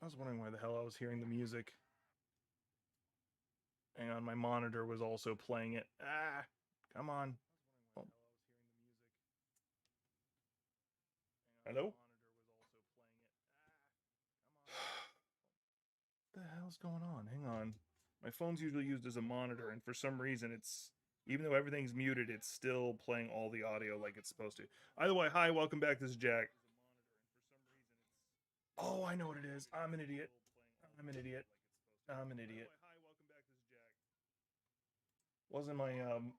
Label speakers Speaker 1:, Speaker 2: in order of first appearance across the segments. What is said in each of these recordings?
Speaker 1: was wondering why the hell I was hearing the music. Hang on, my monitor was also playing it. Ah, come on. Oh. Hello? What the hell's going on? Hang on. My phone's usually used as a monitor, and for some reason it's, even though everything's muted, it's still playing all the audio like it's supposed to. Either way, hi, welcome back. This is Jack. Oh, I know what it is. I'm an idiot. I'm an idiot. I'm an idiot. Wasn't my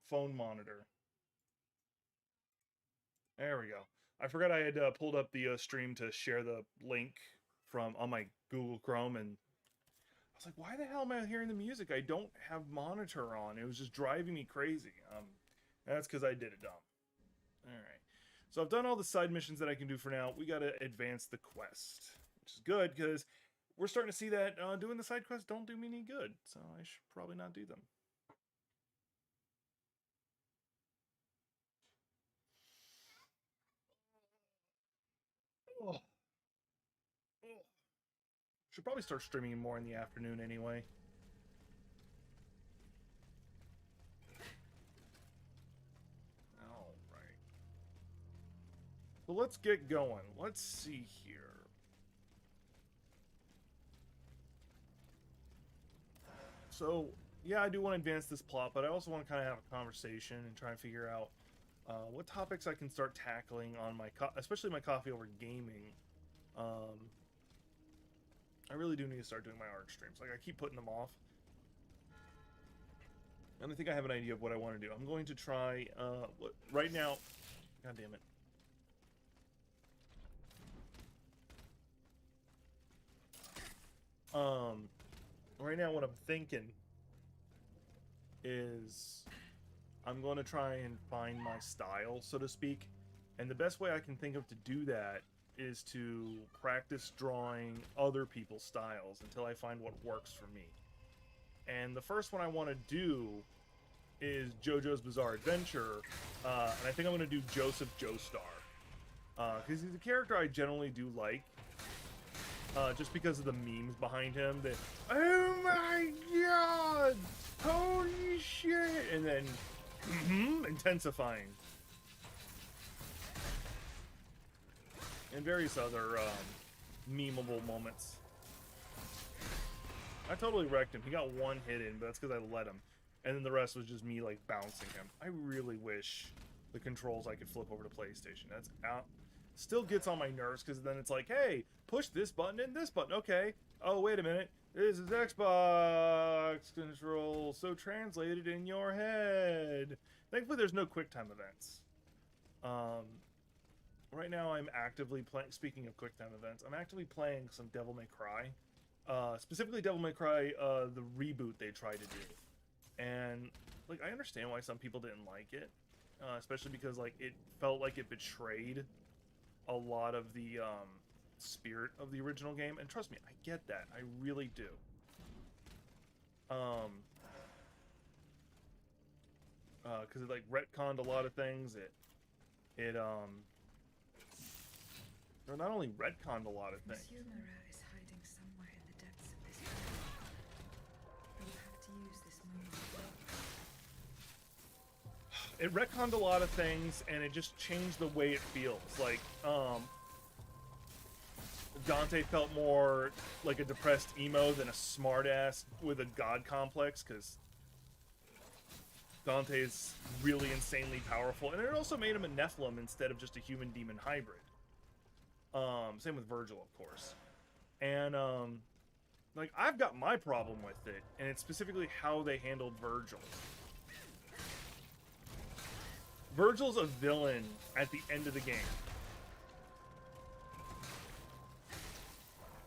Speaker 1: phone monitor. There we go. I forgot I had pulled up the stream to share the link from on my Google Chrome, and I was like, "Why the hell am I hearing the music? I don't have monitor on." It was just driving me crazy. That's because I did it dumb. All right. So I've done all the side missions that I can do for now. We got to advance the quest, which is good because we're starting to see that doing the side quests don't do me any good. So I should probably not do them. Oh. Oh. Should probably start streaming more in the afternoon anyway. All right. So let's get going. Let's see here. So, yeah, I do want to advance this plot, but I also want to kind of have a conversation and try and figure out what topics I can start tackling on my, especially my coffee over gaming. I really do need to start doing my art streams. Like, I keep putting them off. And I think I have an idea of what I want to do. I'm going to try, right now, god damn it. Right now what I'm thinking is I'm going to try and find my style, so to speak. And the best way I can think of to do that is to practice drawing other people's styles until I find what works for me. And the first one I want to do is JoJo's Bizarre Adventure, and I think I'm going to do Joseph Joestar, because he's a character I generally do like, just because of the memes behind him. That, oh my god, holy shit, and then intensifying, and various other memeable moments. I totally wrecked him. He got one hit in, but that's because I let him. And then the rest was just me, like, bouncing him. I really wish the controls I could flip over to PlayStation. That's out. Still gets on my nerves, because then it's like, hey, push this button and this button. Okay. Oh, wait a minute. This is Xbox control, so translated in your head. Thankfully, there's no QuickTime events. Right now, I'm actively playing... Speaking of QuickTime events, I'm actively playing some Devil May Cry. Specifically Devil May Cry, the reboot they tried to do. And, like, I understand why some people didn't like it. Especially because, like, it felt like it betrayed a lot of the, spirit of the original game. And trust me, I get that. I really do. Because it, like, retconned a lot of things. Or not only retconned a lot of things.
Speaker 2: Monsieur Moreau is hiding somewhere in the depths of this room. We'll have to use this moment.
Speaker 1: It retconned a lot of things, and it just changed the way it feels. Like, Dante felt more like a depressed emo than a smartass with a god complex, because Dante is really insanely powerful. And it also made him a Nephilim instead of just a human-demon hybrid. Same with Virgil, of course. And, like, I've got my problem with it, and it's specifically how they handled Virgil. Virgil's a villain at the end of the game.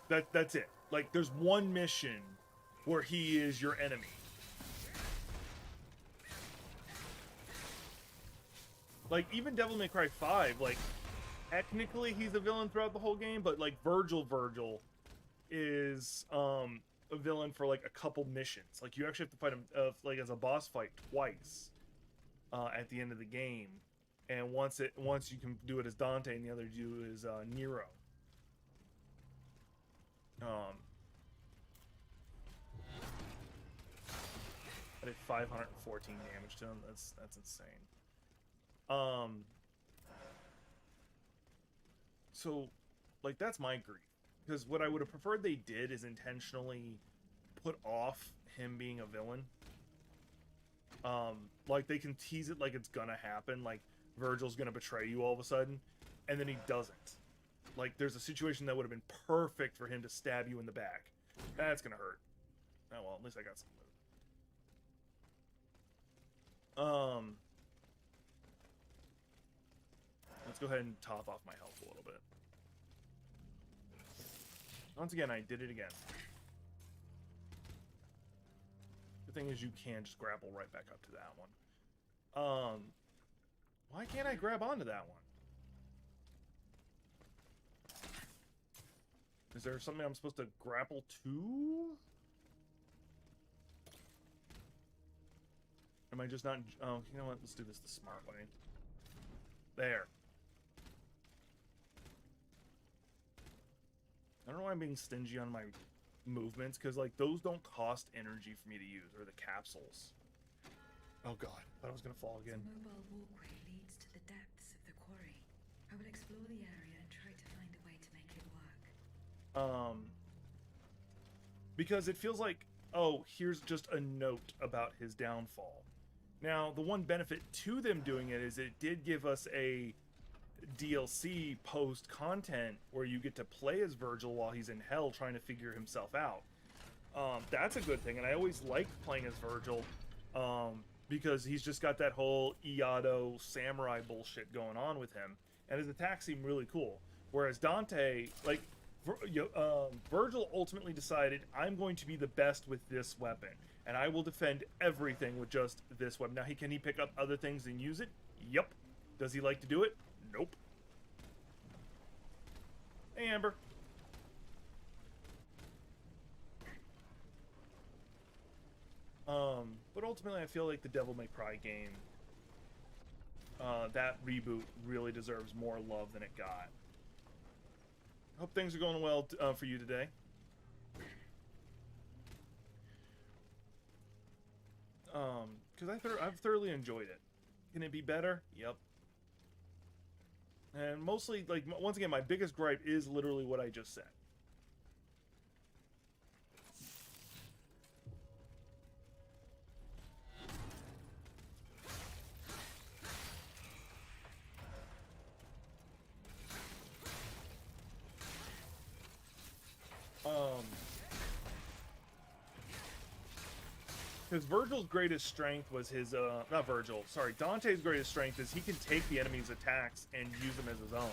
Speaker 1: That's it. Like, there's one mission where he is your enemy. Like, even Devil May Cry 5, like, technically he's a villain throughout the whole game, but, like, Virgil is, a villain for, like, a couple missions. Like, you actually have to fight him, like, as a boss fight twice, at the end of the game. And once you can do it as Dante, and the other do is, Nero. 514 damage to him. That's insane. So, like, that's my grief. Because what I would have preferred they did is intentionally put off him being a villain. Like, they can tease it like it's gonna happen, like Virgil's gonna betray you all of a sudden, and then he doesn't. Like, there's a situation that would have been perfect for him to stab you in the back. That's gonna hurt. Oh well, at least I got some move. Let's go ahead and top off my health a little bit. Once again, I did it again. The thing is, you can just grapple right back up to that one. Why can't I grab onto that one? Is there something I'm supposed to grapple to? Am I just not... Oh, you know what? Let's do this the smart way. There. I don't know why I'm being stingy on my movements, because, like, those don't cost energy for me to use, or the capsules. Oh god, I thought I was gonna fall again.
Speaker 2: The mobile walkway leads to the depths of the quarry. I will explore the area and try to find a way to make it work.
Speaker 1: Because it feels like, oh, here's just a note about his downfall. Now, the one benefit to them doing it is it did give us a DLC post-content where you get to play as Virgil while he's in hell trying to figure himself out. That's a good thing, and I always liked playing as Virgil, because he's just got that whole Iato samurai bullshit going on with him, and his attacks seem really cool. Whereas Dante, like, Virgil ultimately decided, I'm going to be the best with this weapon, and I will defend everything with just this weapon. Now, can he pick up other things and use it? Yep. Does he like to do it? Nope. Hey, Amber. But ultimately, I feel like the Devil May Cry game, that reboot really deserves more love than it got. Hope things are going well for you today. Because I've thoroughly enjoyed it. Can it be better? Yep. And mostly, like, once again, my biggest gripe is literally what I just said. Because Virgil's greatest strength was his, not Virgil, sorry, Dante's greatest strength is he can take the enemy's attacks and use them as his own.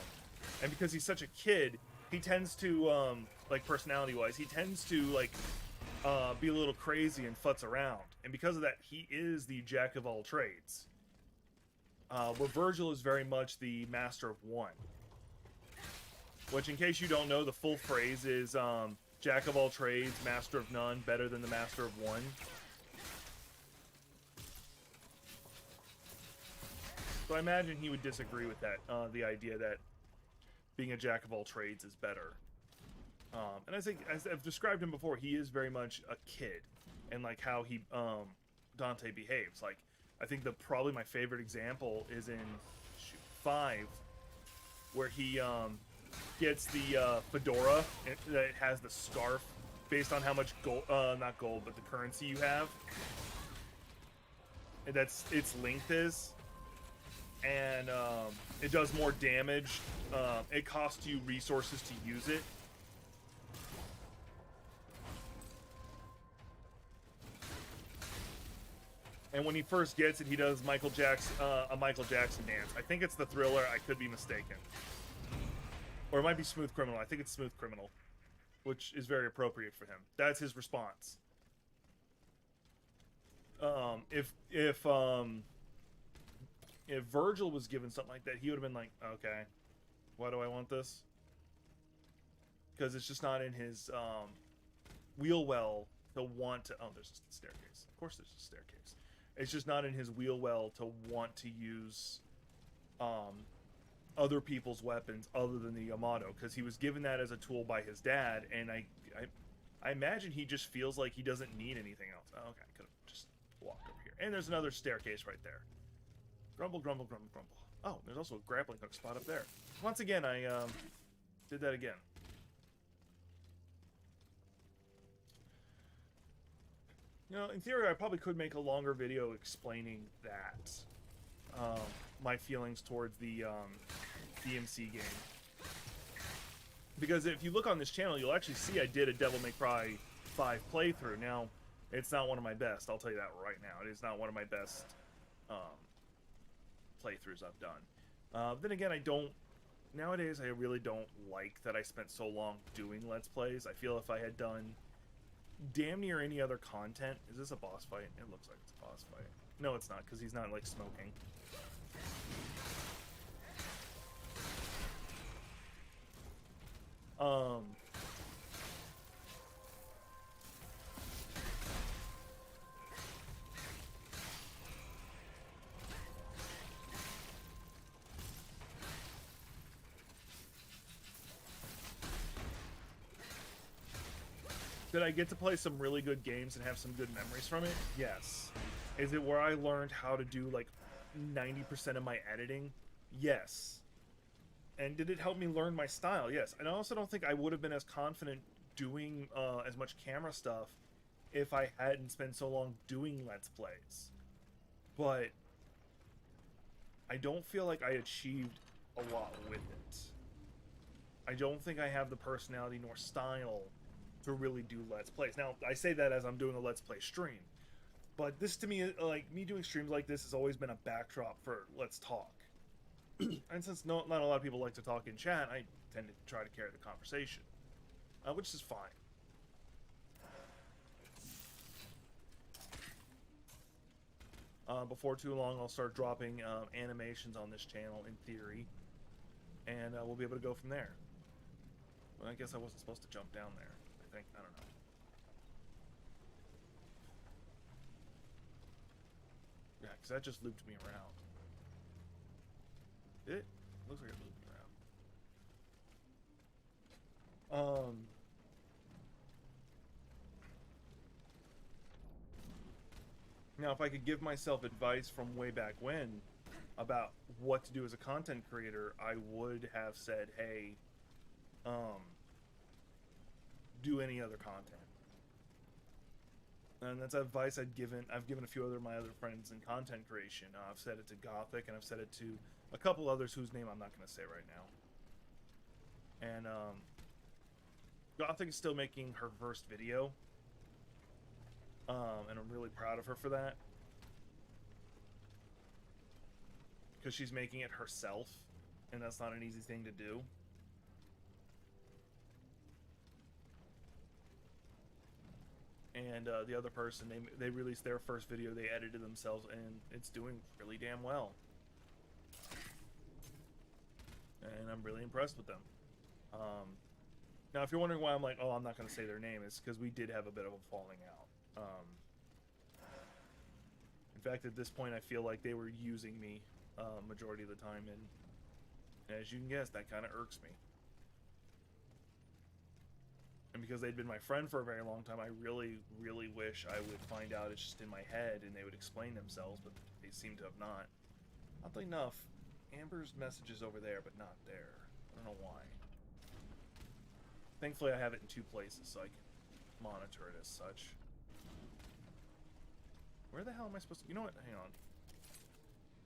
Speaker 1: And because he's such a kid, he tends to, like, personality-wise, he tends to, like, be a little crazy and futz around. And because of that, he is the jack of all trades. Where Virgil is very much the master of one. Which, in case you don't know, the full phrase is, jack of all trades, master of none, better than the master of one. So I imagine he would disagree with that, the idea that being a jack of all trades is better. And I think, as I've described him before, he is very much a kid, and like how he, Dante behaves. Like, I think probably my favorite example is in 5, where he gets the fedora that has the scarf based on how much gold, not gold, but the currency you have, and that's its length is. And it does more damage. It costs you resources to use it. And when he first gets it, he does a Michael Jackson dance. I think it's the Thriller. I could be mistaken. Or it might be Smooth Criminal. I think it's Smooth Criminal, which is very appropriate for him. That's his response. If Virgil was given something like that, he would have been like, okay, why do I want this? Because it's just not in his wheel well to want to... Oh, there's a staircase. Of course there's a staircase. It's just not in his wheel well to want to use other people's weapons other than the Yamato, because he was given that as a tool by his dad, and I imagine he just feels like he doesn't need anything else. Oh, okay, I could have just walk over here. And there's another staircase right there. Grumble, grumble, grumble, grumble. Oh, there's also a grappling hook spot up there. Once again, I did that again. You know, in theory, I probably could make a longer video explaining that. My feelings towards the DMC game. Because if you look on this channel, you'll actually see I did a Devil May Cry 5 playthrough. Now, it's not one of my best. I'll tell you that right now. It is not one of my best playthroughs I've done. Then again, I don't... Nowadays, I really don't like that I spent so long doing Let's Plays. I feel if I had done damn near any other content... Is this a boss fight? It looks like it's a boss fight. No, it's not, because he's not, like, smoking. Did I get to play some really good games and have some good memories from it? Yes. Is it where I learned how to do like 90% of my editing? Yes. And did it help me learn my style? Yes. And I also don't think I would have been as confident doing as much camera stuff if I hadn't spent so long doing Let's Plays. But I don't feel like I achieved a lot with it. I don't think I have the personality nor style to really do Let's Plays. Now, I say that as I'm doing a Let's Play stream. But this, to me, like, me doing streams like this has always been a backdrop for Let's Talk. And since not a lot of people like to talk in chat, I tend to try to carry the conversation. Which is fine. Before too long, I'll start dropping animations on this channel, in theory. And we'll be able to go from there. Well, I guess I wasn't supposed to jump down there. I think. I don't know. Yeah, because that just looped me around. It looks like it looped me around. Now, if I could give myself advice from way back when about what to do as a content creator, I would have said, hey, do any other content. And that's advice I've given a few other my other friends in content creation. I've said it to Gothic, and I've said it to a couple others whose name I'm not going to say right now. And Gothic is still making her first video, and I'm really proud of her for that, because she's making it herself, and that's not an easy thing to do. And the other person, they released their first video, they edited themselves, and it's doing really damn well. And I'm really impressed with them. Now, if you're wondering why I'm like, oh, I'm not going to say their name, it's because we did have a bit of a falling out. In fact, at this point, I feel like they were using me majority of the time, and as you can guess, that kind of irks me. And because they'd been my friend for a very long time, I really, really wish I would find out it's just in my head and they would explain themselves, but they seem to have not. Oddly enough, Amber's message is over there, but not there. I don't know why. Thankfully, I have it in two places, so I can monitor it as such. Where the hell am I supposed to... You know what? Hang on.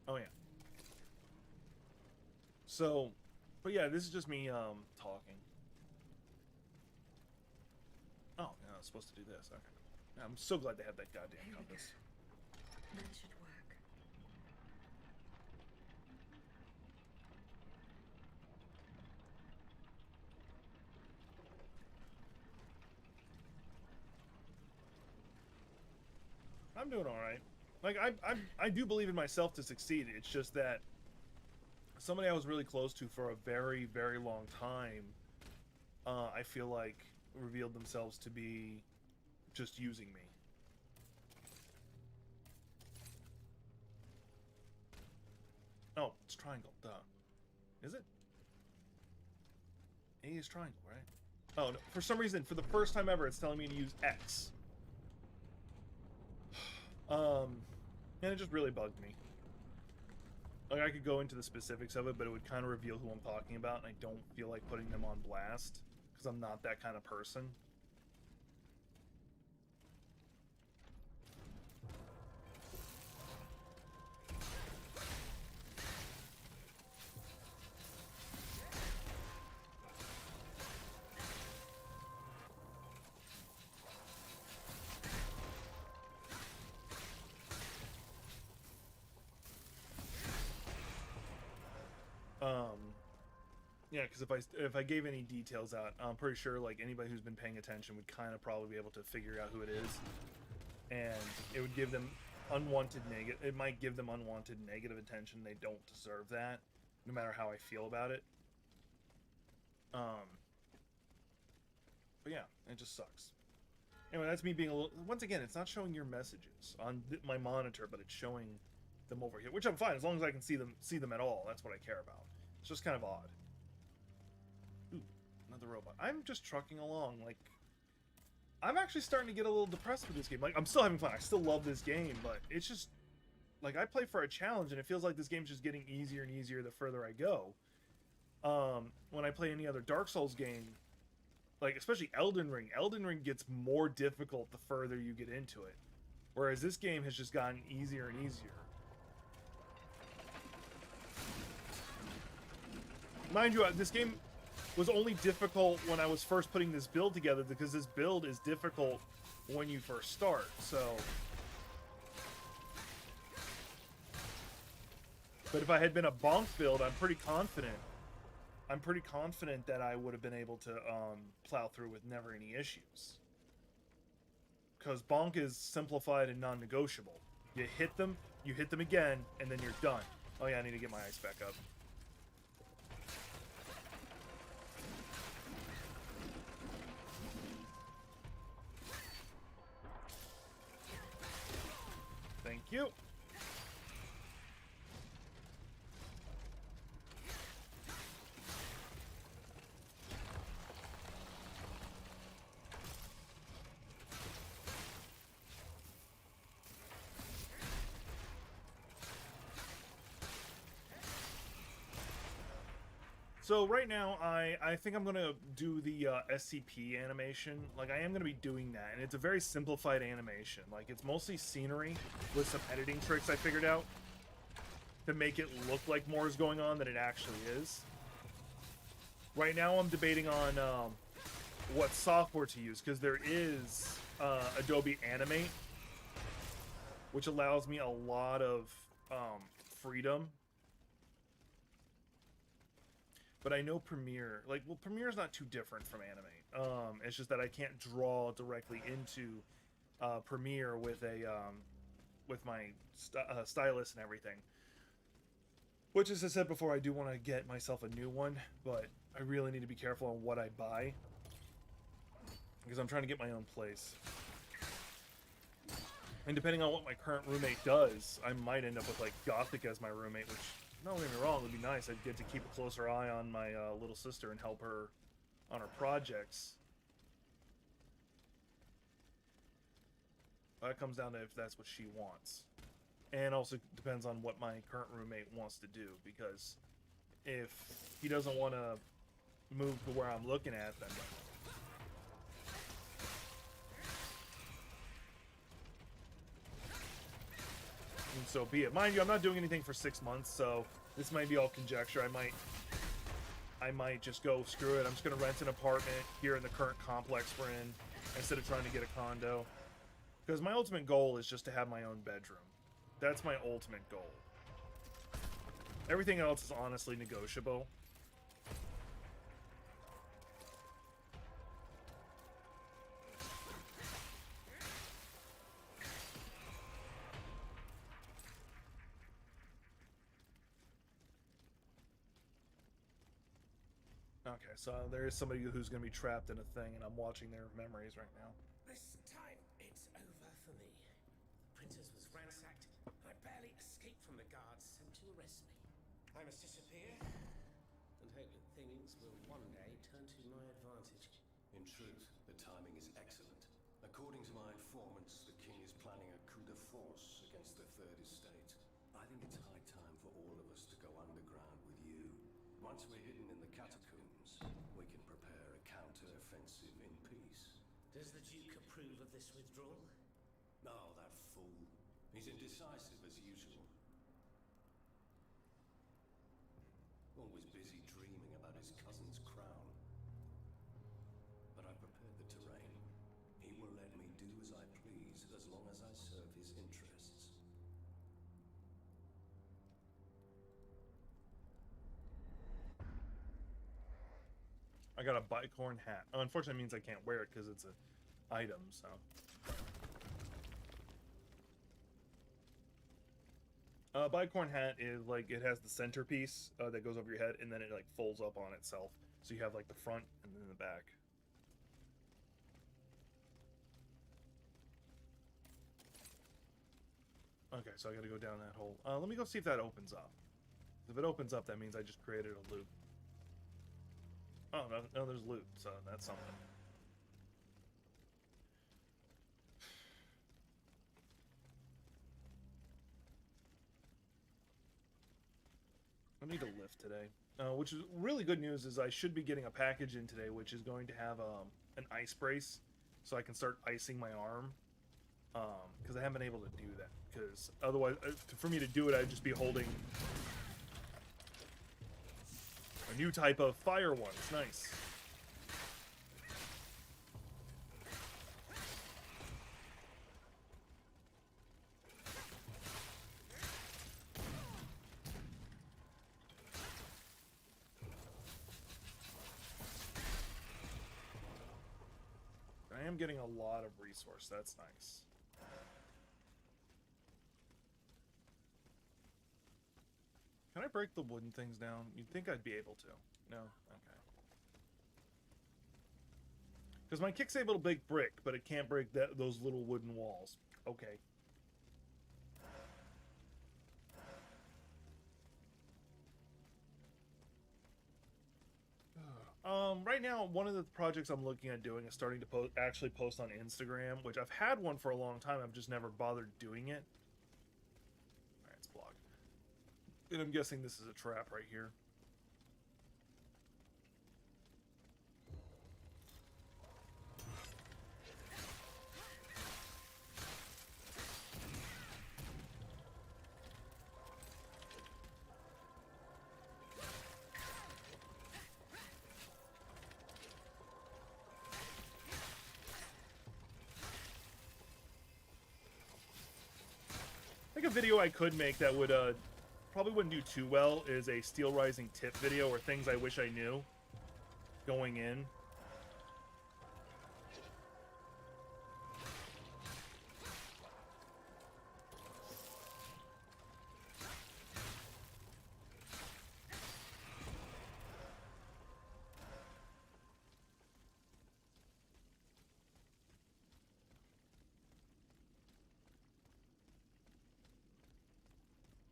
Speaker 1: Oh, yeah. So, but yeah, this is just me, talking. Oh, yeah, I was supposed to do this. Okay. I'm so glad they have that goddamn compass.
Speaker 2: That should work.
Speaker 1: I'm doing all right. Like, I do believe in myself to succeed. It's just that somebody I was really close to for a very, very long time, I feel like revealed themselves to be just using me. Oh, it's triangle, duh. Is it? A is triangle, right? Oh, no. For some reason, for the first time ever, it's telling me to use X. And it just really bugged me. Like, I could go into the specifics of it, but it would kind of reveal who I'm talking about, and I don't feel like putting them on blast, because I'm not that kind of person. Yeah, because if I gave any details out, I'm pretty sure like anybody who's been paying attention would kind of probably be able to figure out who it is, and it would give them unwanted negative. It might give them unwanted negative attention. They don't deserve that, no matter how I feel about it. But yeah, it just sucks. Anyway, that's me being a little. Once again, it's not showing your messages on my monitor, but it's showing them over here, which I'm fine as long as I can see them at all. That's what I care about. It's just kind of odd. Ooh, another robot. I'm just trucking along. Like, I'm actually starting to get a little depressed with this game. Like, I'm still having fun. I still love this game, but it's just like I play for a challenge, and it feels like this game's just getting easier and easier the further I go. When I play any other Dark Souls game, like especially Elden Ring gets more difficult the further you get into it, whereas this game has just gotten easier and easier. Mind you, this game was only difficult when I was first putting this build together, because this build is difficult when you first start, so... But if I had been a bonk build, I'm pretty confident that I would have been able to plow through with never any issues. Because bonk is simplified and non-negotiable. You hit them again, and then you're done. Oh yeah, I need to get my ice back up. Thank you. So right now, I think I'm going to do the SCP animation. Like, I am going to be doing that, and it's a very simplified animation. Like, it's mostly scenery with some editing tricks I figured out to make it look like more is going on than it actually is. Right now, I'm debating on what software to use, because there is Adobe Animate, which allows me a lot of freedom. But I know Premiere, like, well, Premiere's not too different from Animate. It's just that I can't draw directly into Premiere with a with my stylus and everything. Which, as I said before, I do want to get myself a new one, but I really need to be careful on what I buy, because I'm trying to get my own place. And depending on what my current roommate does, I might end up with, like, Gothic as my roommate, which... Don't get me wrong, it would be nice. I'd get to keep a closer eye on my little sister and help her on her projects. That comes down to if that's what she wants. And also depends on what my current roommate wants to do, because if he doesn't want to move to where I'm looking at, then... And so be it. Mind you, I'm not doing anything for 6 months, so this might be all conjecture. I might just go, screw it. I'm just going to rent an apartment here in the current complex we're in, instead of trying to get a condo. Because my ultimate goal is just to have my own bedroom. That's my ultimate goal. Everything else is honestly negotiable. Okay, so there is somebody who's going to be trapped in a thing, and I'm watching their memories right now.
Speaker 3: This time, it's over for me. The printers was ransacked. I barely escaped from the guards sent to arrest me. I must disappear, and hope that things will one day turn to my advantage.
Speaker 4: In truth, the timing is excellent. According According to my informants, the king is planning a coup de force against the Third Estate. I think it's high time for all of us to go underground with you. Once we're hidden in the catacombs, we can prepare a counter-offensive in peace.
Speaker 3: Does the Duke approve of this withdrawal?
Speaker 4: Oh, that fool. He's indecisive as usual. Always busy dreaming about his cousin's crown. But I've prepared the terrain. He will let me do as I please as long as I serve his interests.
Speaker 1: I got a bicorn hat. Unfortunately, it means I can't wear it because it's an item, so. Bicorn hat is like, it has the centerpiece that goes over your head, and then it like folds up on itself. So you have like the front and then the back. Okay, so I gotta go down that hole. Let me go see if that opens up. If it opens up, that means I just created a loop. Oh, no, there's loot, so that's something. I need a lift today. Which is really good news is I should be getting a package in today, which is going to have an ice brace, so I can start icing my arm. Because I haven't been able to do that. Because otherwise, for me to do it, I'd just be holding a new type of fire one. It's nice. I am getting a lot of resource. That's nice. Can I break the wooden things down? You'd think I'd be able to. No? Okay. Because my kick's able to break brick, but it can't break those little wooden walls. Okay. Right now, one of the projects I'm looking at doing is starting to actually post on Instagram, which I've had one for a long time. I've just never bothered doing it. Alright, it's blocked. And I'm guessing this is a trap right here. I think a video I could make that would probably wouldn't do too well is a Steelrising tip video, or things I wish I knew going in.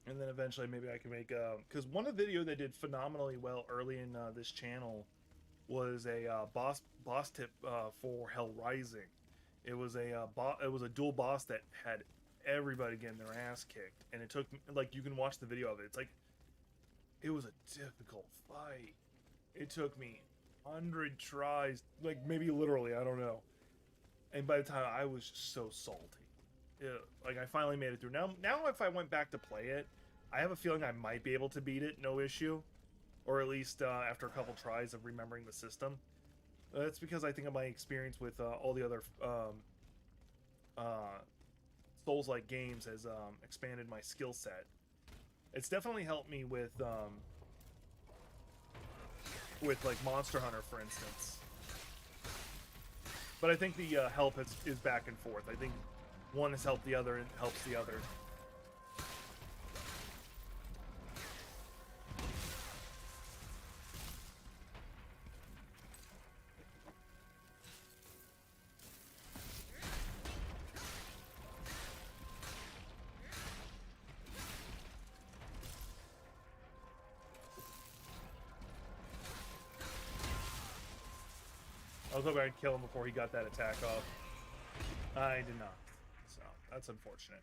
Speaker 1: And then eventually maybe I can make because one of the video that did phenomenally well early in this channel was a boss tip for Hell Rising. It was a dual boss that had everybody getting their ass kicked, and it took, like, you can watch the video of it. It's like, it was a difficult fight. It took me 100 tries, like maybe literally, I don't know. And by the time, I was just so salty. Like, I finally made it through. Now if I went back to play it, I have a feeling I might be able to beat it, no issue. Or at least after a couple tries of remembering the system. That's because I think of my experience with all the other Souls-like games has expanded my skill set. It's definitely helped me with like Monster Hunter, for instance. But I think the help is back and forth. I think one has helped the other and helps the other. I was hoping I'd kill him before he got that attack off. I did not. So that's unfortunate.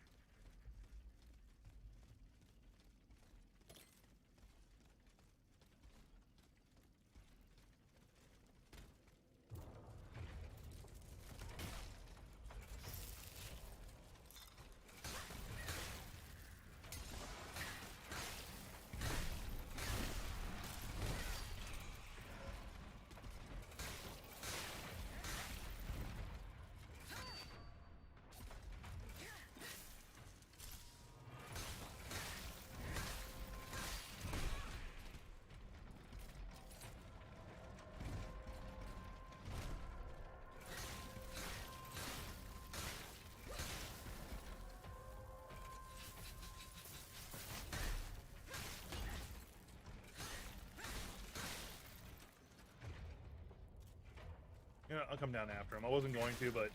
Speaker 1: Yeah, I'll come down after him. I wasn't going to, but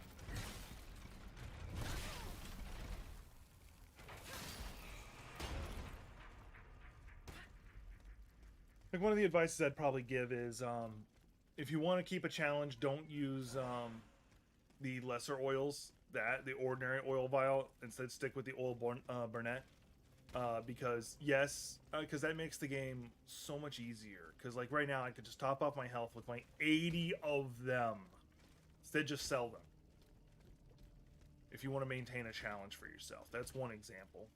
Speaker 1: like one of the advices I'd probably give is if you want to keep a challenge, don't use the lesser oils, the ordinary oil vial. Instead, stick with the oil Burnett. Because yes, because that makes the game so much easier. Because like right now, I could just top off my health with my 80 of them. Instead, just sell them. If you want to maintain a challenge for yourself, that's one example.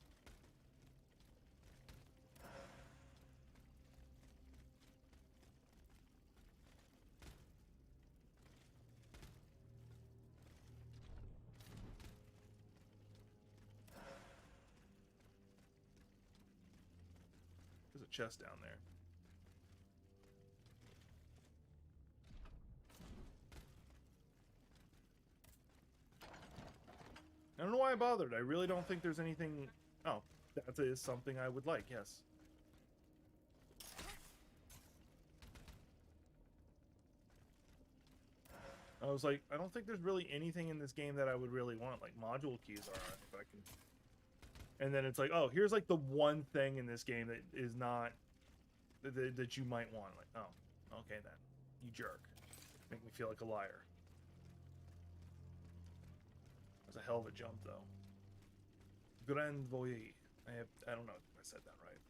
Speaker 1: There's a chest down there. I don't know why I bothered. I really don't think there's anything... Oh, that is something I would like, yes. I was like, I don't think there's really anything in this game that I would really want. Like, module keys are, if I can... And then it's like, oh, here's like the one thing in this game that is not... That you might want. Like, oh, okay then. You jerk. Make me feel like a liar. That's a hell of a jump, though. Grand Voyer. I don't know if I said that right.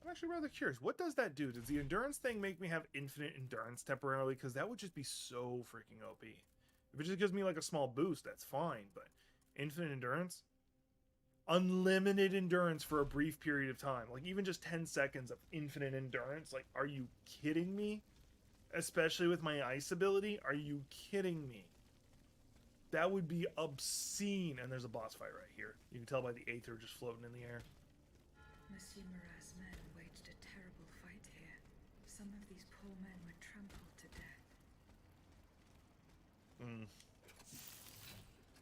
Speaker 1: I'm actually rather curious. What does that do? Does the endurance thing make me have infinite endurance temporarily? Because that would just be so freaking OP. If it just gives me like a small boost, that's fine. But infinite endurance? Unlimited endurance for a brief period of time. Like even just 10 seconds of infinite endurance. Like, are you kidding me? Especially with my ice ability? Are you kidding me? That would be obscene. And there's a boss fight right here. You can tell by the aether just floating in the air.
Speaker 2: Monsieur Marat's men waged a terrible fight here. Some of these poor men were trampled to death.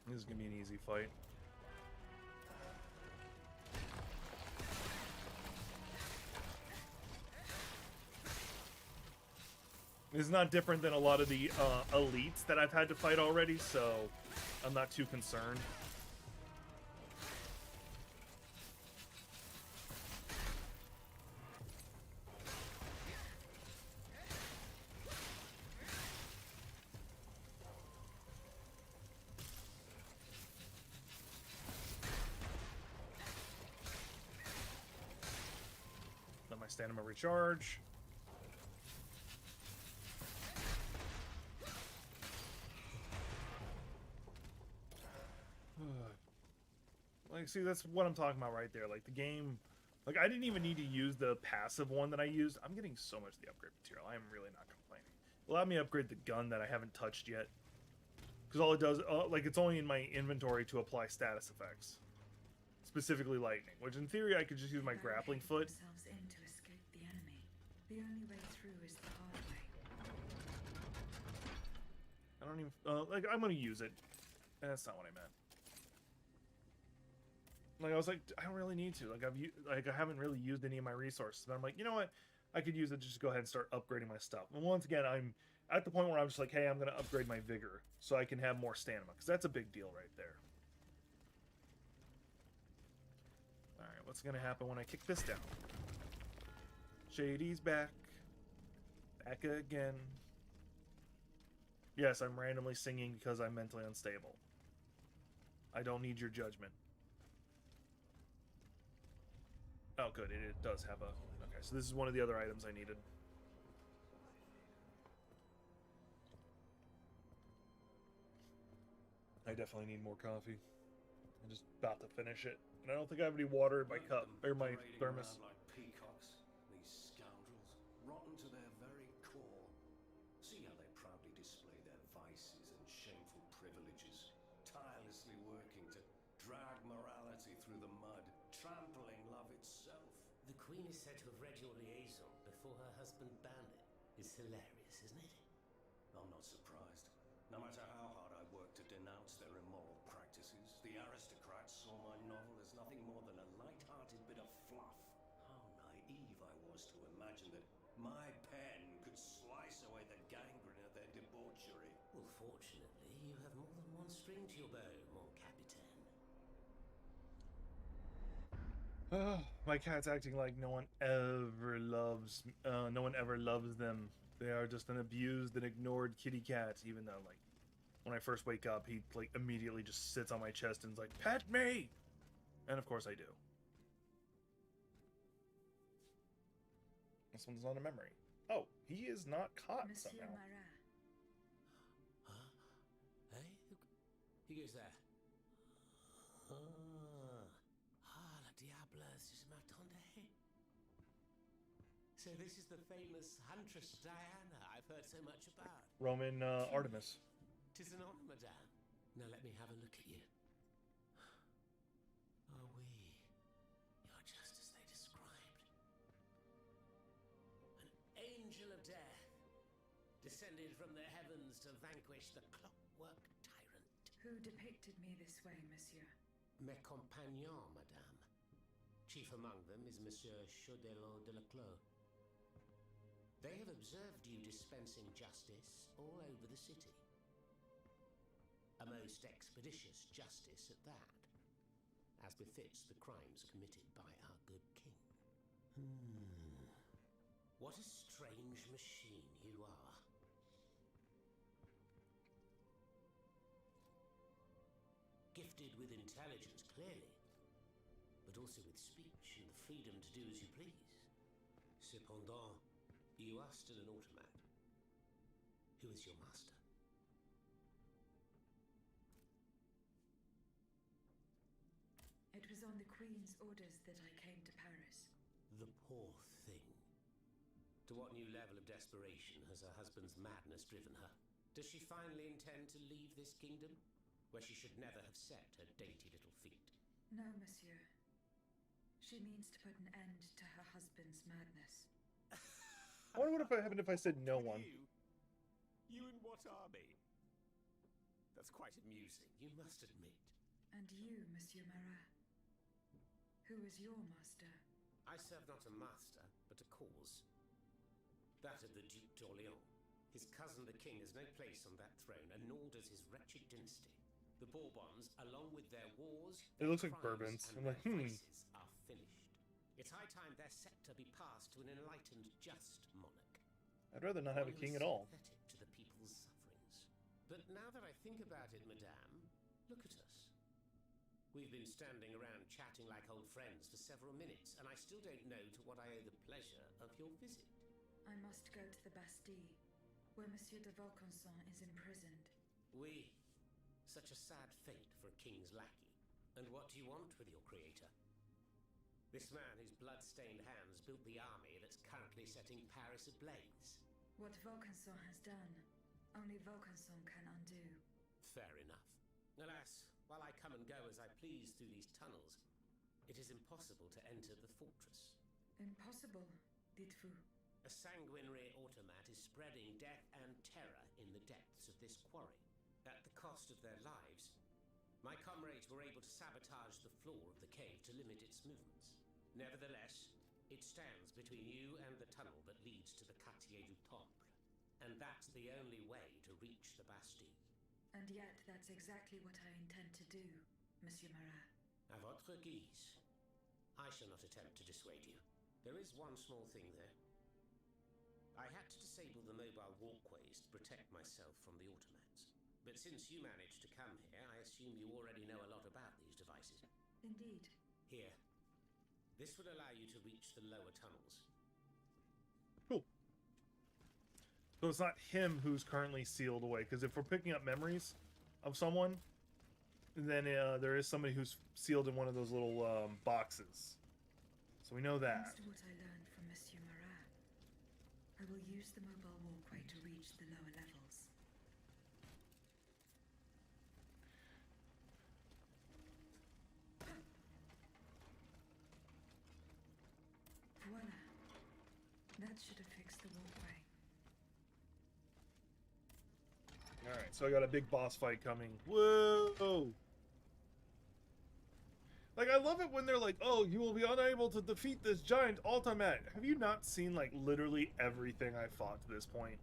Speaker 1: This is gonna be an easy fight. This is not different than a lot of the elites that I've had to fight already, so I'm not too concerned. Let my stamina recharge. Like, see, that's what I'm talking about right there. Like, the game... Like, I didn't even need to use the passive one that I used. I'm getting so much of the upgrade material. I am really not complaining. It allowed me to upgrade the gun that I haven't touched yet. Because all it does... like, it's only in my inventory to apply status effects. Specifically lightning. Which, in theory, I could just use my grappling foot.
Speaker 2: Themselves in to escape the enemy. The only way through is the hard way.
Speaker 1: I don't even... like, I'm going to use it. That's not what I meant. Like, I was like, I don't really need to. Like, I haven't really used any of my resources. But I'm like, you know what? I could use it to just go ahead and start upgrading my stuff. And once again, I'm at the point where I'm just like, hey, I'm going to upgrade my vigor so I can have more stamina. Because that's a big deal right there. what's gonna happen when I kick this down? Shady's back. Back again. Yes, I'm randomly singing because I'm mentally unstable. I don't need your judgment. Oh, good. It does have a... Okay, so this is one of the other items I needed. I definitely need more coffee. I'm just about to finish it. And I don't think I have any water in my cup, or my
Speaker 4: Parading
Speaker 1: thermos.
Speaker 4: around like peacocks, these scoundrels, rotten to their very core. See how they proudly display their vices and shameful privileges, tirelessly working to drag morality through the mud, trampling love itself.
Speaker 3: The Queen is said to have read your liaison before her husband banned it. It's hilarious, isn't it?
Speaker 4: I'm not surprised. No matter how hard I work to denounce their immoral practices, the aristocrats saw my novel as nothing more than a light-hearted bit of fluff. How naive I was to imagine that my pen could slice away the gangrene of their debauchery.
Speaker 3: Well, fortunately, you have more than one string to your bow, mon capitaine.
Speaker 1: My cat's acting like no one ever loves them. They are just an abused and ignored kitty cat, even though, like, when I first wake up, he, like, immediately just sits on my chest and is like, pet me! And of course I do. This one's not a memory. Oh, he is not caught
Speaker 2: Monsieur
Speaker 1: somehow.
Speaker 2: Marat.
Speaker 3: Huh? Hey? Who goes there? La diableuse, je m'attendais. So this is the famous Huntress Diana I've heard so much about.
Speaker 1: Roman Artemis.
Speaker 3: 'Tis an honor, madame. Now let me have a look at you. Oh, oui. You're just as they described. An angel of death, descended from the heavens to vanquish the clockwork tyrant.
Speaker 2: Who depicted me this way, monsieur?
Speaker 3: Mes compagnons, madame. Chief among them is Monsieur Chaudelot de la Clos. They have observed you dispensing justice all over the city. A most expeditious justice at that, as befits the crimes committed by our good king. What a strange machine you are. Gifted with intelligence, clearly, but also with speech and the freedom to do as you please. Cependant, you are still an automat. Who is your master?
Speaker 2: It was on the Queen's orders that I came to Paris.
Speaker 3: The poor thing. To what new level of desperation has her husband's madness driven her? Does she finally intend to leave this kingdom, where she should never have set her dainty little feet?
Speaker 2: No, monsieur. She means to put an end to her husband's madness.
Speaker 1: I wonder what happened if I said no one.
Speaker 3: You in what army? That's quite amusing, you must admit.
Speaker 2: And you, Monsieur Marat. Who is your master?
Speaker 3: I serve not a master, but a cause. That of the Duc d'Orléans. His cousin the king has no place on that throne, and nor does his wretched dynasty. The Bourbons, along with their wars,
Speaker 1: It looks like
Speaker 3: crimes,
Speaker 1: bourbons.
Speaker 3: and
Speaker 1: I'm like,
Speaker 3: their vices, are finished. It's high time their scepter be passed to an enlightened, just monarch.
Speaker 1: I'd rather not have a
Speaker 3: One who
Speaker 1: king
Speaker 3: is
Speaker 1: at all.
Speaker 3: sympathetic to the people's sufferings. But now that I think about it, madame, look at us. We've been standing around chatting like old friends for several minutes, and I still don't know to what I owe the pleasure of your visit.
Speaker 2: I must go to the Bastille, where Monsieur de Vaucanson is imprisoned.
Speaker 3: Oui. Such a sad fate for a king's lackey. And what do you want with your creator? This man whose blood-stained hands built the army that's currently setting Paris ablaze.
Speaker 2: What Vaucanson has done, only Vaucanson can undo.
Speaker 3: Fair enough. Alas, while I come and go as I please through these tunnels, it is impossible to enter the fortress.
Speaker 2: Impossible, dites-vous?
Speaker 3: A sanguinary automat is spreading death and terror in the depths of this quarry. At the cost of their lives, my comrades were able to sabotage the floor of the cave to limit its movements. Nevertheless, it stands between you and the tunnel that leads to the Quartier du Temple. And that's the only way to reach the Bastille.
Speaker 2: And yet that's exactly what I intend to do, Monsieur Marat.
Speaker 3: À votre guise. I shall not attempt to dissuade you. There is one small thing there. I had to disable the mobile walkways to protect myself from the automats. But since you managed to come here, I assume you already know a lot about these devices.
Speaker 2: Indeed.
Speaker 3: Here. This would allow you to reach the lower tunnels.
Speaker 1: Cool. So it's not him who's currently sealed away, because if we're picking up memories of someone, then there is somebody who's sealed in one of those little boxes. So we know that.
Speaker 2: Thanks to what I learned from Monsieur Marat, I will use the mobile walkway to reach the lower levels. Voila. That should have fixed the walkway.
Speaker 1: Alright, so I got a big boss fight coming. Whoa! Like, I love it when they're like, oh, you will be unable to defeat this giant automat. Have you not seen, like, literally everything I've fought to this point?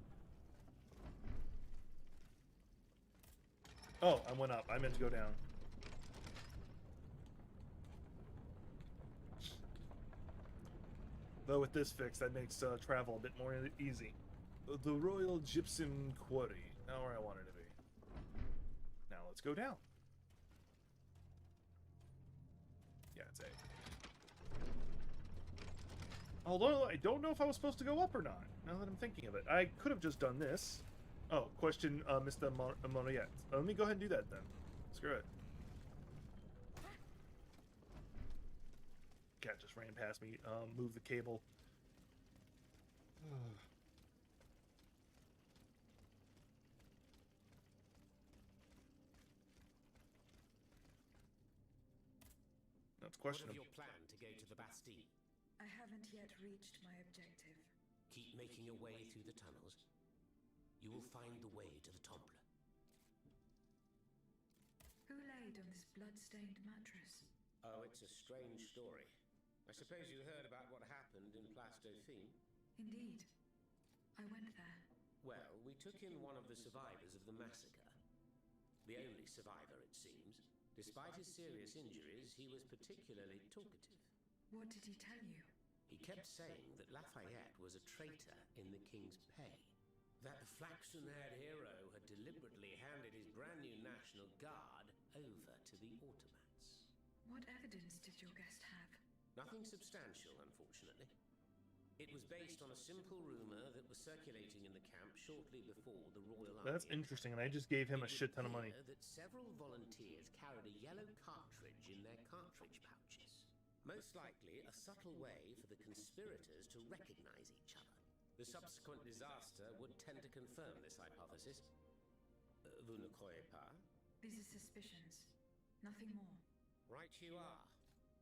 Speaker 1: Oh, I went up. I meant to go down. Though with this fix, that makes travel a bit more easy. The Royal Gypsum Quarry. Now where I wanted to be. Now let's go down. Yeah, it's A. Although, I don't know if I was supposed to go up or not, now that I'm thinking of it. I could have just done this. Oh, question, Mr. Moriet. Let me go ahead and do that then. Screw it. Cat just ran past me. Move the cable. That's
Speaker 3: What of
Speaker 1: questionable.
Speaker 3: your plan to go to the Bastille?
Speaker 2: I haven't yet reached my objective.
Speaker 3: Keep making your way through the tunnels. You will find the way to the Temple.
Speaker 2: Who laid on this blood-stained mattress?
Speaker 3: Oh, it's a strange story. I suppose you heard about what happened in Place Dauphine?
Speaker 2: Indeed. I went there.
Speaker 3: Well, we took in one of the survivors of the massacre. The only survivor, it seems. Despite his serious injuries, he was particularly talkative.
Speaker 2: What did he tell you?
Speaker 3: He kept saying that Lafayette was a traitor in the king's pay. That the flaxen-haired hero had deliberately handed his brand new National Guard over to the automats.
Speaker 2: What evidence did your guest have?
Speaker 3: Nothing substantial, unfortunately. It was based on a simple rumor that was circulating in the camp shortly before the Royal Army.
Speaker 1: That's interesting, and I just gave him a
Speaker 3: It would
Speaker 1: shit ton of money.
Speaker 3: appear that several volunteers carried a yellow cartridge in their cartridge pouches. Most likely a subtle way for the conspirators to recognize each other. The subsequent disaster would tend to confirm this hypothesis. Vous ne croyez pas?
Speaker 2: These are suspicions. Nothing more.
Speaker 3: Right you are.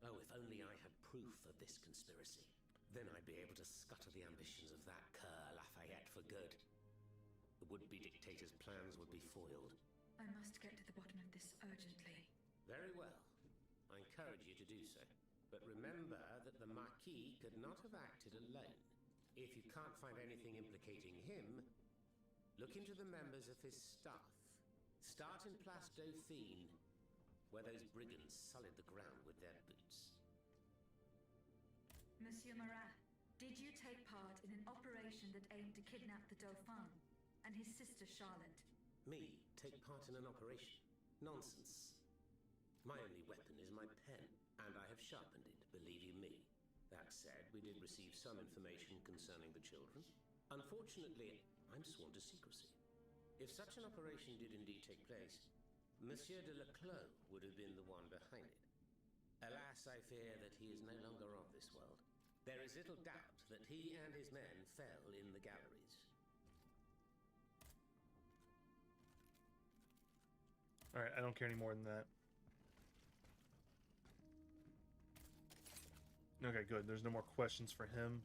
Speaker 3: Oh, if only I had proof of this conspiracy. Then I'd be able to scutter the ambitions of that cur Lafayette for good. The would-be dictator's plans would be foiled.
Speaker 2: I must get to the bottom of this urgently.
Speaker 3: Very well. I encourage you to do so. But remember that the Marquis could not have acted alone. If you can't find anything implicating him, look into the members of his staff. Start in Place Dauphine, where those brigands sullied the ground with their boots.
Speaker 2: Monsieur Marat, did you take part in an operation that aimed to kidnap the Dauphin and his sister Charlotte?
Speaker 3: Me take part in an operation? Nonsense. My only weapon is my pen, and I have sharpened it, believe you me. That said, we did receive some information concerning the children. Unfortunately, I'm sworn to secrecy. If such an operation did indeed take place, Monsieur de Leclos would have been the one behind it. Alas, I fear that he is no longer of this world. There is little doubt that he and his men fell in the galleries.
Speaker 1: Alright, I don't care any more than that. Okay, good. There's no more questions for him.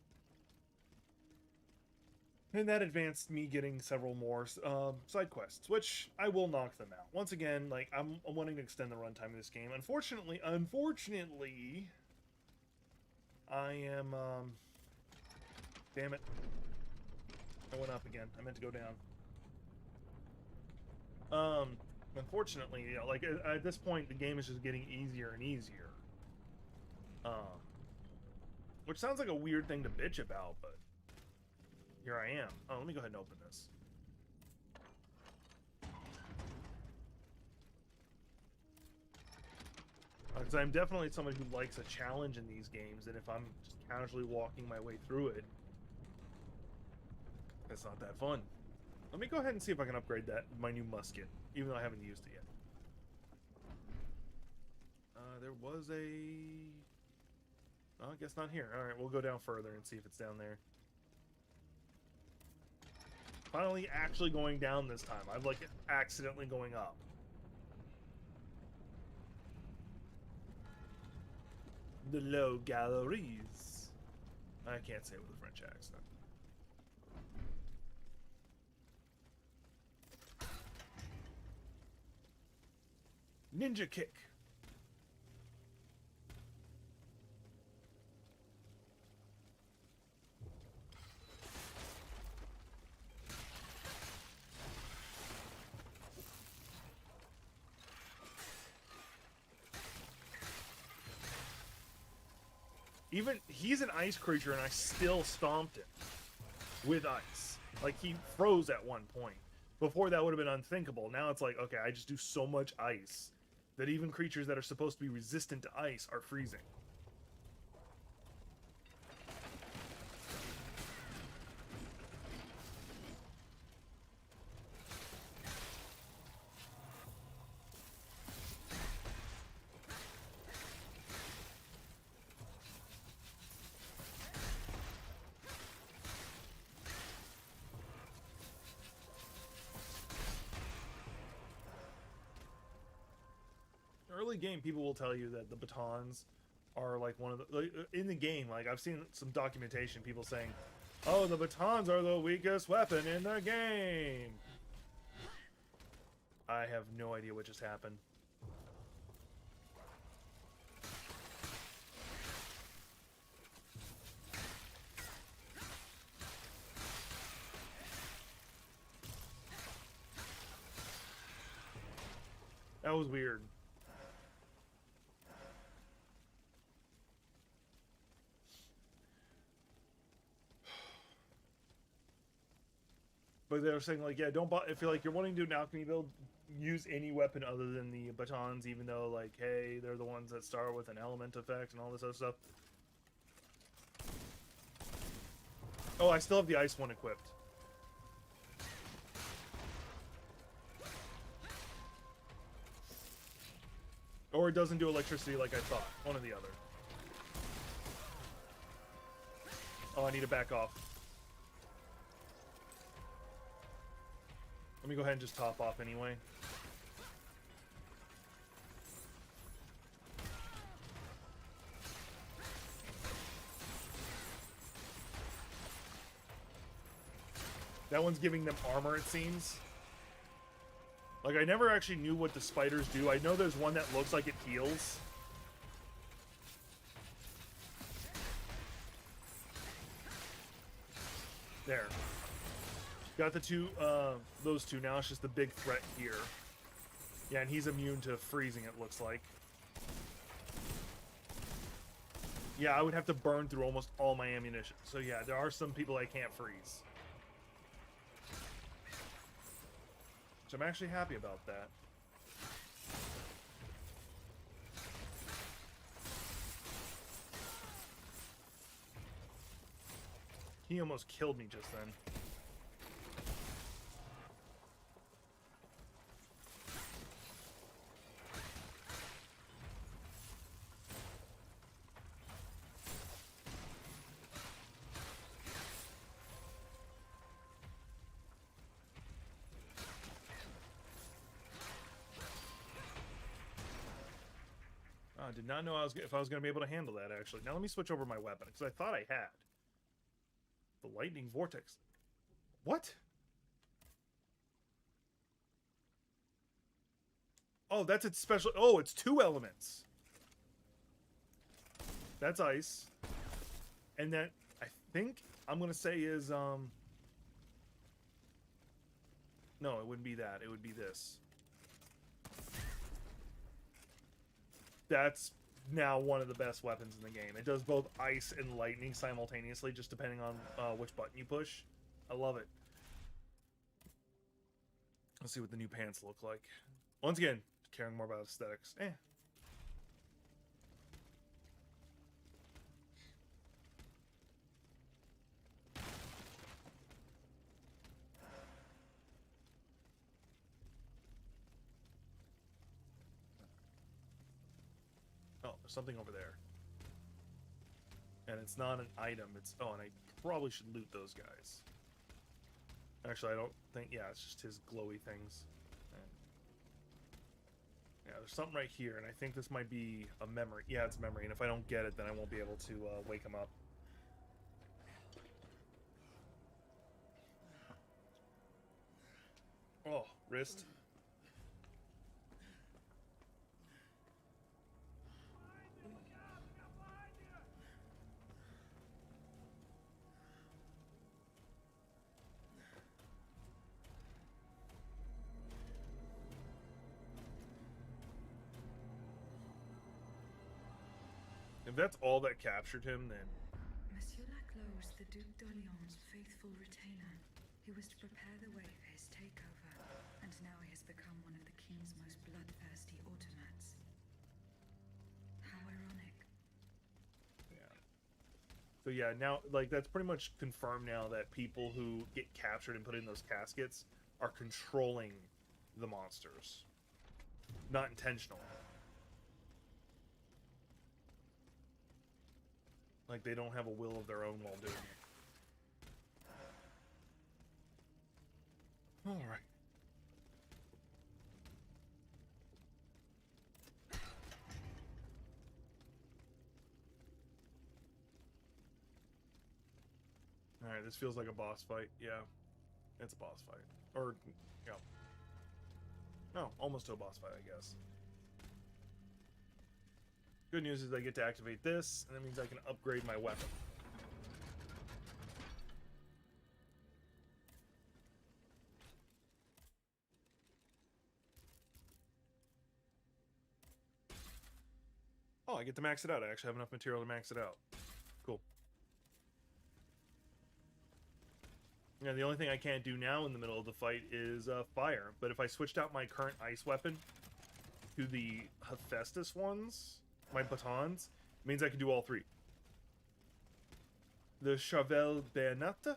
Speaker 1: And that advanced me getting several more side quests, which I will knock them out. Once again, like, I'm wanting to extend the runtime of this game. Unfortunately, I am, damn it. I went up again. I meant to go down. Unfortunately, yeah, like, at this point, the game is just getting easier and easier. Which sounds like a weird thing to bitch about, but here I am. Oh, let me go ahead and open this. Because I'm definitely somebody who likes a challenge in these games, and if I'm just casually walking my way through it, it's not that fun. Let me go ahead and see if I can upgrade my new musket, even though I haven't used it yet. There was a... Oh, I guess not here. Alright, we'll go down further and see if it's down there. Finally actually going down this time. I'm like accidentally going up. The low galleries. I can't say it with a French accent. Ninja kick. Even he's an ice creature, and I still stomped him with ice. Like, he froze at one point. Before, that would have been unthinkable. Now it's like, okay, I just do so much ice that even creatures that are supposed to be resistant to ice are freezing. Early game, people will tell you that the batons are like one of the... Like, in the game, like, I've seen some documentation, people saying, oh, the batons are the weakest weapon in the game. I have no idea what just happened. That was weird. But they were saying, like, yeah, don't if you're like you're wanting to do an alchemy build, use any weapon other than the batons, even though, like, hey, they're the ones that start with an element effect and all this other stuff. Oh, I still have the ice one equipped. Or it doesn't do electricity like I thought. One or the other. Oh, I need to back off. Let me go ahead and just top off anyway. That one's giving them armor, it seems. Like, I never actually knew what the spiders do. I know there's one that looks like it heals. There. Got the two, those two. Now it's just the big threat here. Yeah, and he's immune to freezing, it looks like. Yeah, I would have to burn through almost all my ammunition. So yeah, there are some people I can't freeze. Which I'm actually happy about that. He almost killed me just then. I did not know if I was going to be able to handle that, actually. Now let me switch over my weapon, because I thought I had. The lightning vortex. What? Oh, that's its special... Oh, it's 2 elements. That's ice. And then, I think I'm going to say is... No, it wouldn't be that. It would be this. That's now one of the best weapons in the game. It does both ice and lightning simultaneously, just depending on which button you push. I love it. Let's see what the new pants look like. Once again, caring more about aesthetics. Oh, there's something over there. And it's not an item. It's... Oh, and I probably should loot those guys. Actually, I don't think... Yeah, it's just his glowy things. Yeah, there's something right here, and I think this might be a memory. Yeah, it's a memory, and if I don't get it, then I won't be able to wake him up. Oh, wrist. If that's all that captured him, then...
Speaker 2: Monsieur Laclos, the Duc d'Orléans' faithful retainer. He was to prepare the way for his takeover, and now he has become one of the king's most bloodthirsty automats. How ironic.
Speaker 1: Yeah. So yeah, now, like, that's pretty much confirmed now that people who get captured and put in those caskets are controlling the monsters. Not intentional. Like, they don't have a will of their own while doing it. Alright. Alright, this feels like a boss fight. Yeah. It's a boss fight. Or, yeah. No, almost to a boss fight, I guess. Good news is I get to activate this, and that means I can upgrade my weapon. Oh, I get to max it out. I actually have enough material to max it out. Cool. Yeah, the only thing I can't do now in the middle of the fight is fire. But if I switched out my current ice weapon to the Hephaestus ones, my batons, it means I can do all three. The Chevelle Bayonetta.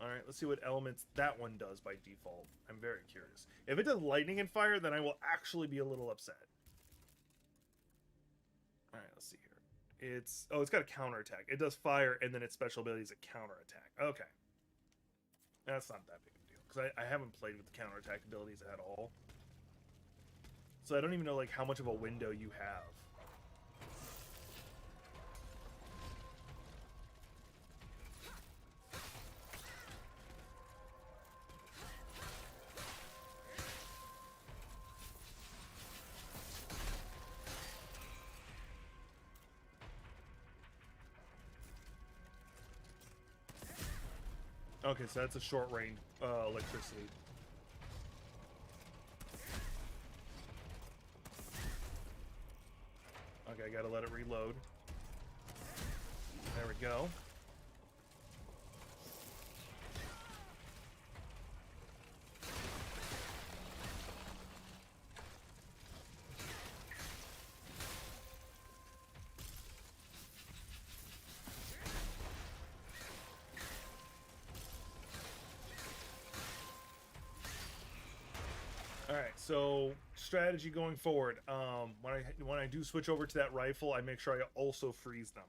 Speaker 1: Alright, let's see what elements that one does by default. I'm very curious. If it does lightning and fire, then I will actually be a little upset. Alright, let's see here. It's... Oh, it's got a counterattack. It does fire, and then its special ability is a counterattack. Okay. That's not that big of a deal. Because I haven't played with the counterattack abilities at all. So I don't even know, like, how much of a window you have. Okay, so that's a short range electricity. Okay, I gotta let it reload. There we go. Alright, so strategy going forward. When I do switch over to that rifle, I make sure I also freeze them.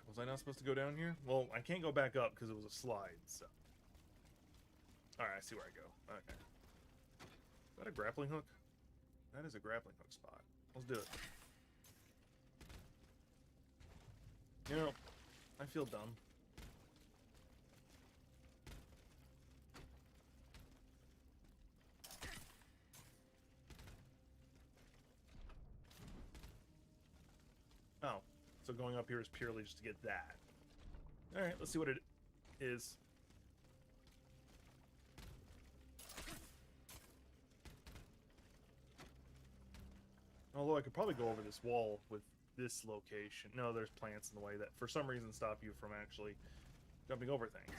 Speaker 1: Was I not supposed to go down here? Well, I can't go back up because it was a slide, so. Alright, I see where I go. Okay. Is that a grappling hook? That is a grappling hook spot. Let's do it. You know, I feel dumb. Oh, so going up here is purely just to get that. Alright, let's see what it is. Although I could probably go over this wall with this location. No, there's plants in the way that for some reason stop you from actually jumping over things.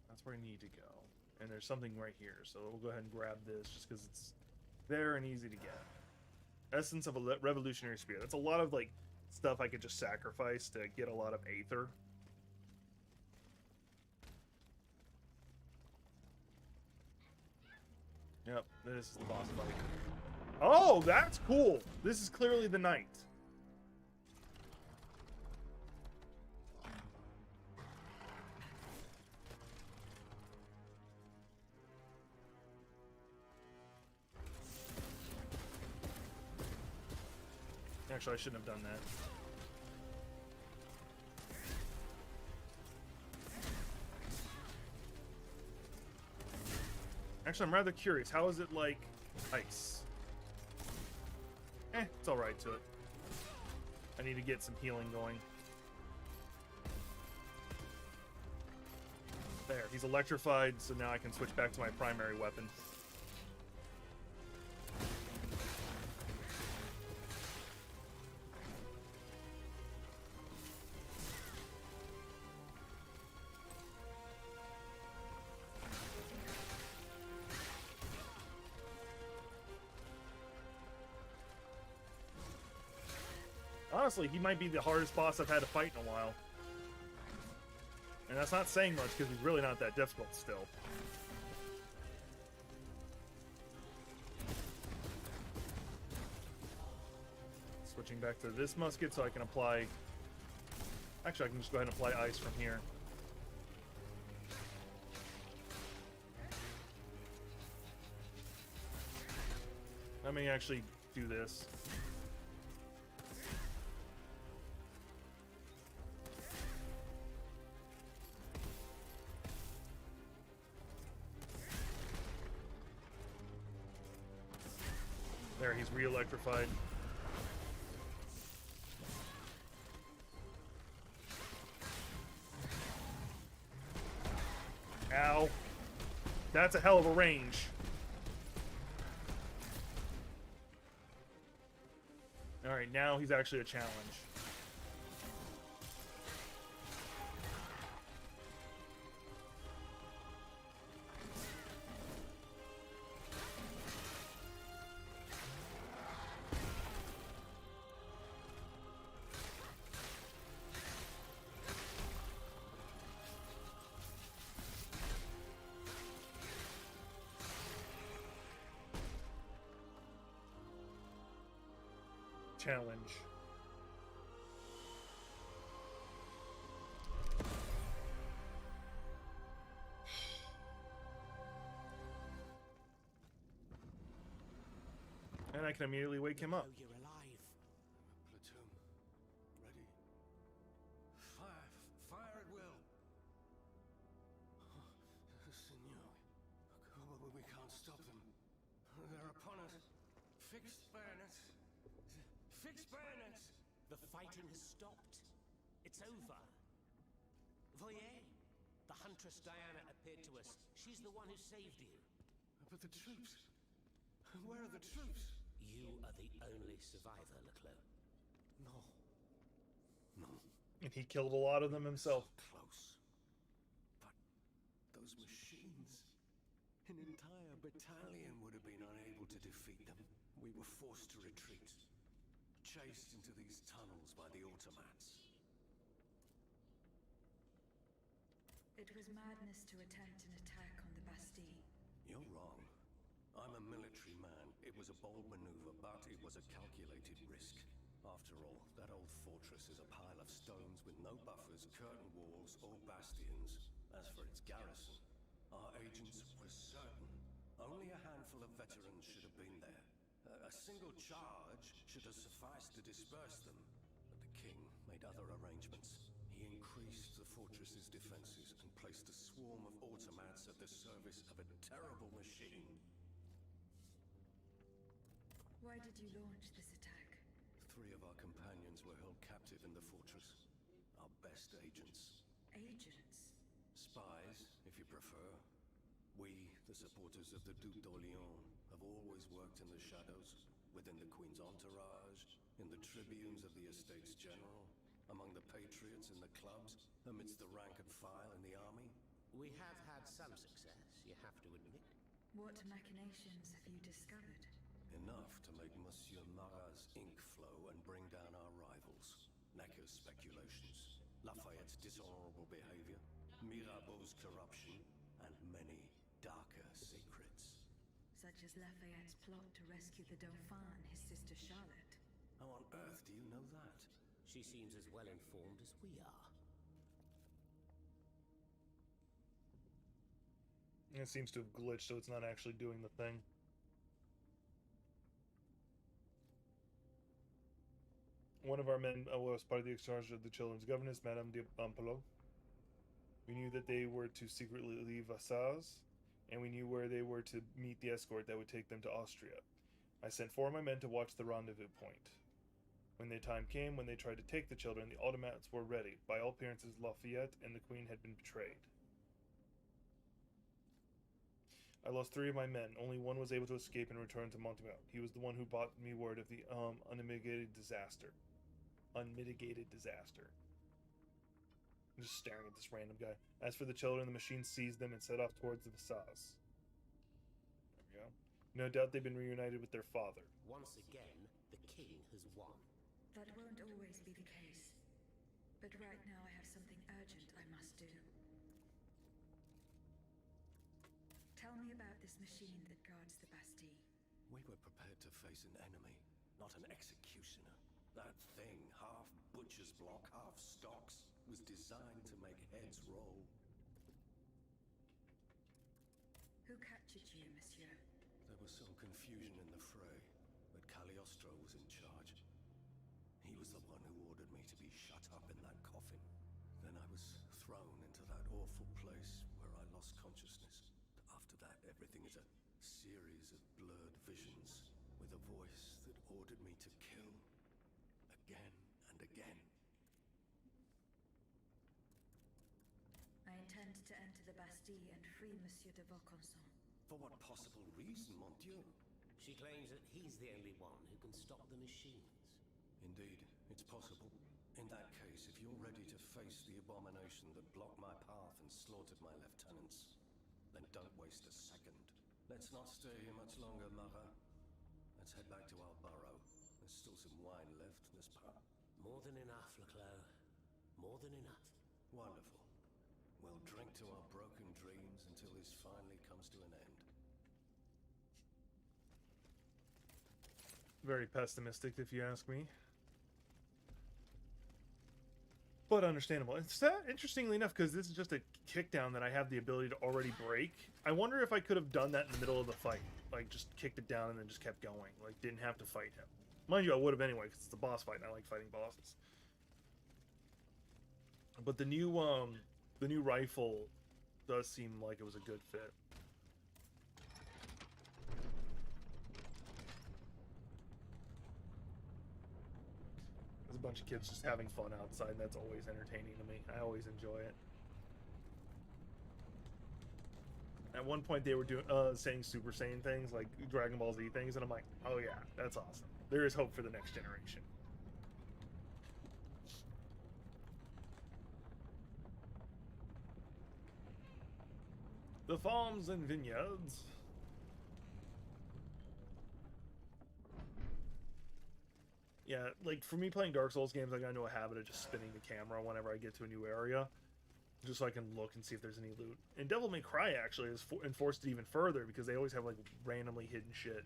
Speaker 1: That's where I need to go. And there's something right here, so we'll go ahead and grab this just because it's there and easy to get. Essence of a revolutionary spear. That's a lot of like stuff I could just sacrifice to get a lot of aether. Yep, this is the boss fight. Oh, that's cool! This is clearly the knight. Actually, I shouldn't have done that. Actually, I'm rather curious. How is it like ice? It's alright to it. I need to get some healing going. There, he's electrified, so now I can switch back to my primary weapon. Honestly, he might be the hardest boss I've had to fight in a while. And that's not saying much, because he's really not that difficult still. Switching back to this musket so I can apply... Actually, I can just go ahead and apply ice from here. Let me actually do this. There, he's re-electrified. Ow. That's a hell of a range. Alright, now he's actually a challenge. Challenge. And I can immediately wake him up.
Speaker 3: Oh, you're alive.
Speaker 4: Platoon. Ready. Fire. Fire at will. Senor. We can't stop them. They're upon us. Fixed bayonets. Fixed bayonets.
Speaker 3: The fighting has stopped. It's over. Voyez. The Huntress Diana appeared to us. She's the one who saved you.
Speaker 4: But the troops. Where are the troops?
Speaker 3: You are the only survivor, Leclerc.
Speaker 4: No. No.
Speaker 1: And he killed a lot of them himself.
Speaker 4: Close. But those machines. An entire battalion would have been unable to defeat them. We were forced to retreat. Chased into these tunnels by the automats.
Speaker 2: It was madness to attempt an attack on the Bastille.
Speaker 4: You're wrong. I'm a military man. It was a bold maneuver, but it was a calculated risk. After all, that old fortress is a pile of stones with no buffers, curtain walls, or bastions. As for its garrison, our agents were certain. Only a handful of veterans should have been there. A single charge should have sufficed to disperse them. But the king made other arrangements. He increased the fortress's defenses and placed a swarm of automats at the service of a terrible machine.
Speaker 2: Why did you launch this attack?
Speaker 4: 3 of our companions were held captive in the fortress. Our best agents.
Speaker 2: Agents?
Speaker 4: Spies, if you prefer. We, the supporters of the Duc d'Orléans, have always worked in the shadows, within the Queen's entourage, in the tribunes of the Estates General, among the patriots in the clubs, amidst the rank and file in the army.
Speaker 3: We have had some success, you have to admit.
Speaker 2: What machinations have you discovered?
Speaker 4: Enough to make Monsieur Marat's ink flow and bring down our rivals. Necker's speculations, Lafayette's dishonorable behavior, Mirabeau's corruption, and many darker secrets.
Speaker 2: Such as Lafayette's plot to rescue the Dauphin, his sister Charlotte.
Speaker 4: How on earth do you know that?
Speaker 3: She seems as well informed as we are.
Speaker 1: It seems to have glitched, so it's not actually doing the thing. One of our men was part of the exchange of the children's governess, Madame de Pampelot. We knew that they were to secretly leave Versailles, and we knew where they were to meet the escort that would take them to Austria. I sent 4 of my men to watch the rendezvous point. When the time came, when they tried to take the children, the automats were ready. By all appearances, Lafayette and the Queen had been betrayed. I lost 3 of my men. Only one was able to escape and return to Montemouth. He was the one who brought me word of the unmitigated disaster. Unmitigated disaster. I'm just staring at this random guy. As for the children, the machine seized them and set off towards the Versailles. There we go. No doubt they've been reunited with their father.
Speaker 3: Once again, the king has won.
Speaker 2: That won't always be the case. But right now I have something urgent I must do. Tell me about this machine that guards the Bastille.
Speaker 4: We were prepared to face an enemy, not an executioner. That thing, half butcher's block, half stocks, was designed to make heads roll.
Speaker 2: Who captured you, monsieur?
Speaker 4: There was some confusion in the fray, but Cagliostro was in charge. He was the one who ordered me to be shut up in that coffin. Then I was thrown into that awful place where I lost consciousness. After that, everything is a series of blurred visions, with a voice that ordered me to kill, again and again.
Speaker 2: I intend to enter the Bastille and free Monsieur de Vaucanson.
Speaker 4: For what possible reason, mon Dieu?
Speaker 3: She claims that he's the only one who can stop the machines.
Speaker 4: Indeed, it's possible. In that case, if you're ready to face the abomination that blocked my path and slaughtered my lieutenants, then don't waste a second. Let's not stay here much longer, Marat. Let's head back to our burrow. There's still some wine left, n'est-ce pas?
Speaker 3: More than enough, Leclerc. More than enough.
Speaker 4: Wonderful. We'll drink to our broken dreams until this finally comes to an end.
Speaker 1: Very pessimistic, if you ask me. But understandable. It's that, interestingly enough, because this is just a kickdown that I have the ability to already break. I wonder if I could have done that in the middle of the fight. Like, just kicked it down and then just kept going. Like, didn't have to fight him. Mind you, I would have anyway, because it's a boss fight, and I like fighting bosses. But the new rifle does seem like it was a good fit. There's a bunch of kids just having fun outside, and that's always entertaining to me. I always enjoy it. At one point, they were doing saying Super Saiyan things, like Dragon Ball Z things, and I'm like, oh yeah, that's awesome. There is hope for the next generation. The farms and vineyards. Yeah, like for me playing Dark Souls games, I got into a habit of just spinning the camera whenever I get to a new area, just so I can look and see if there's any loot. And Devil May Cry actually has enforced it even further because they always have like randomly hidden shit.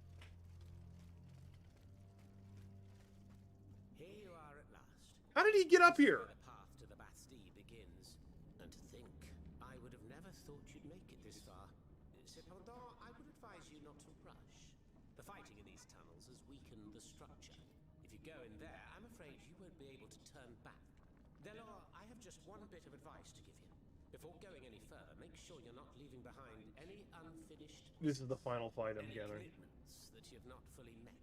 Speaker 3: Here you are at last.
Speaker 1: How did he get up here?
Speaker 3: The path to the Bastille begins. And to think, I would have never thought you'd make it this far. Cependant, I would advise you not to rush. The fighting in these tunnels has weakened the structure. If you go in there, I'm afraid you won't be able to turn back. Delors, I have just one bit of advice to give you. Before going any further, make sure you're not leaving behind any unfinished...
Speaker 1: This is the final fight I'm
Speaker 3: any
Speaker 1: gathering.
Speaker 3: commitments that you have not fully met.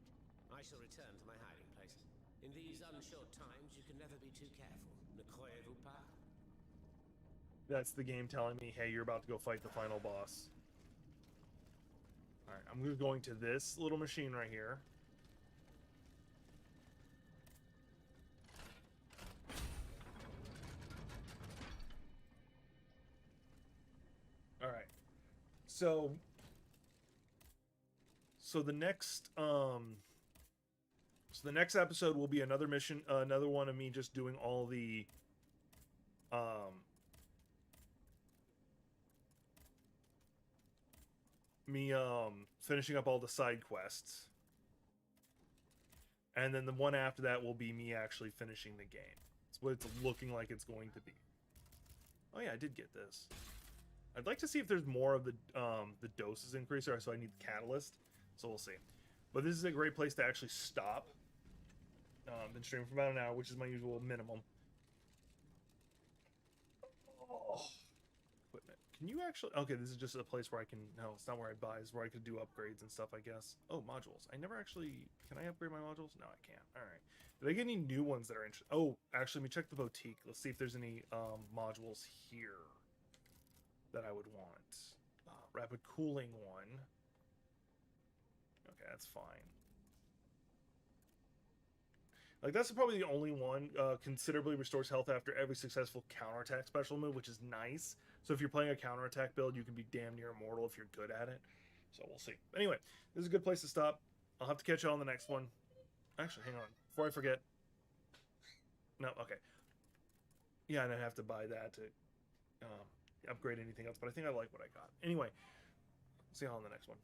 Speaker 3: I shall return to my hiding place. In these unsure times, you can never be too careful. Ne croyez-vous pas?
Speaker 1: That's the game telling me, hey, you're about to go fight the final boss. Alright, I'm going to this little machine right here. Alright. So the next the next episode will be another mission, another one of me just doing all the finishing up all the side quests. And then the one after that will be me actually finishing the game. It's what it's looking like it's going to be. Oh yeah, I did get this. I'd like to see if there's more of the doses increaser, so I need the catalyst. So we'll see. But this is a great place to actually stop. Been streaming for about an hour, which is my usual minimum. Oh. Equipment. Can you actually... Okay, this is just a place where I can... No, it's not where I buy. It's where I could do upgrades and stuff, I guess. Oh, modules. I never actually... Can I upgrade my modules? No, I can't. Alright. Did I get any new ones that are interesting? Oh, actually, let me check the boutique. Let's see if there's any modules here that I would want. Rapid cooling one. Okay, that's fine. Like, that's probably the only one. Considerably restores health after every successful counterattack special move, which is nice. So if you're playing a counterattack build, you can be damn near immortal if you're good at it. So we'll see. Anyway, this is a good place to stop. I'll have to catch you on the next one. Actually, hang on. Before I forget. No, okay. Yeah, and I have to buy that to upgrade anything else. But I think I like what I got. Anyway, see you all on the next one.